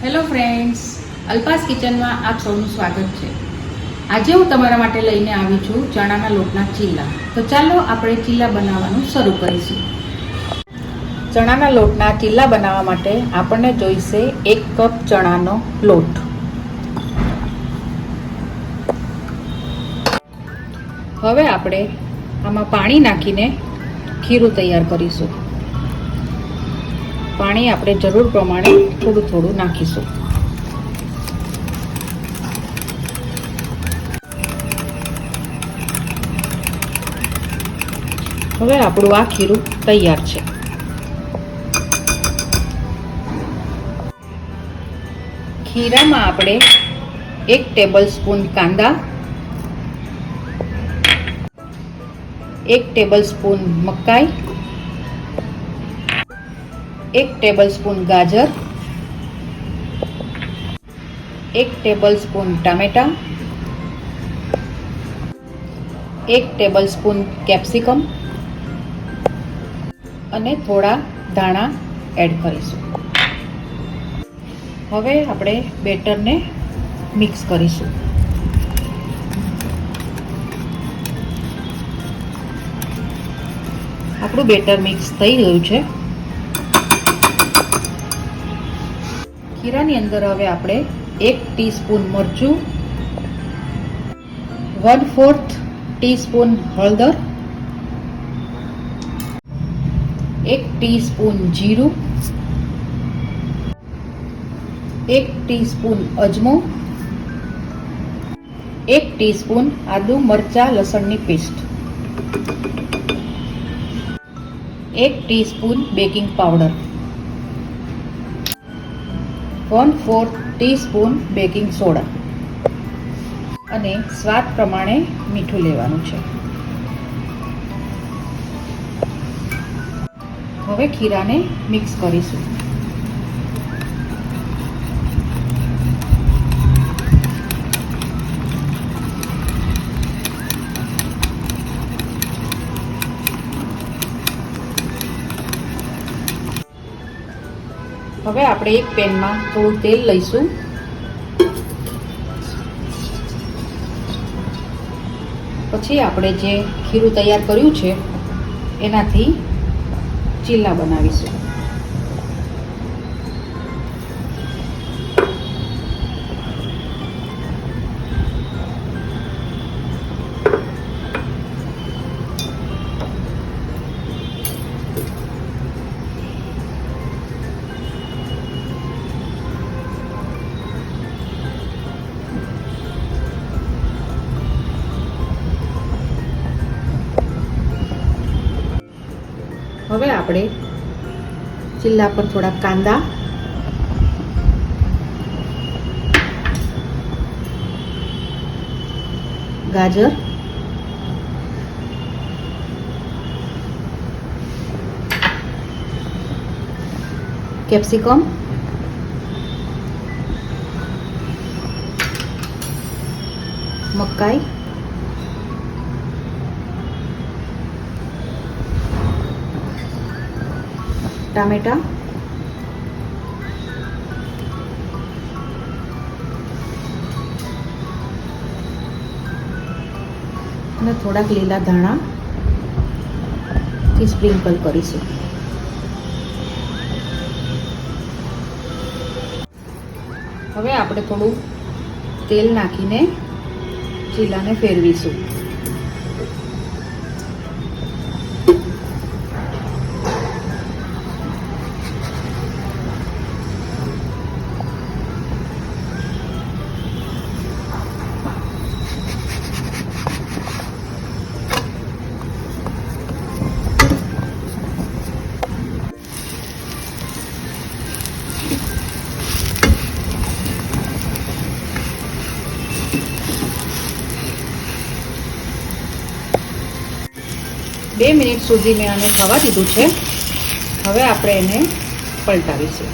Hello friends, Alpa's કિચનમાં આપ સૌનું સ્વાગત છે। આજે હું તમારા માટે લઈને આવી છું ચણાના લોટના ચીલા। તો ચાલો આપણે ચીલા બનાવવાનું શરૂ કરીશું। ચણાના લોટના ચીલા બનાવવા માટે આપણને જોઈશે 1 કપ ચણાનો લોટ। હવે આપણે આમાં પાણી નાખીને ખીરું તૈયાર કરીશું। પાણી આપણે જરૂર પ્રમાણે થોડું થોડું નાખીશું। હવે આપણું આ ખીરું તૈયાર છે। ખીરામાં આપણે 1 ટેબલસ્પૂન કાંદા, 1 ટેબલસ્પૂન મકાઈ, 1 ટેબલસ્પૂન ગાજર, 1 ટેબલસ્પૂન ટામેટા, 1 ટેબલસ્પૂન કેપ્સિકમ અને થોડા ધાણા એડ કરીશું। હવે આપણે બેટરને મિક્સ કરીશું। આપણું બેટર મિક્સ થઈ ગયું છે। ખીરાની અંદર હવે આપણે 1 ટીસ્પૂન મરચું, 1/4 ટીસ્પૂન હળદર, 1 ટીસ્પૂન જીરું, 1 ટીસ્પૂન અજમો, 1 ટીસ્પૂન આદુ મરચાં લસણની paste, 1 teaspoon baking powder, 1/4 teaspoon baking soda અને સ્વાદ પ્રમાણે મીઠું લેવાનું છે। હવે ખીરાને મિક્સ કરીશું। હવે આપણે એક પેનમાં થોડું તેલ લઈશું। પછી આપણે જે ખીરું તૈયાર કર્યું છે એનાથી ચીલા બનાવીશું। હવે આપણે ચીલા પર થોડા કાંદા, ગાજર, કેપ્સિકમ, મકાઈ, ટામેટા અને થોડાક લીલા ધાણા થી સ્પ્રિંકલ કરીશું। હવે આપણે થોડું તેલ નાખીને ચીલાને ફેરવીશું। બે મિનિટ સુધી મેં આને થવા દીધું છે। હવે આપણે એને પલટાવીશું।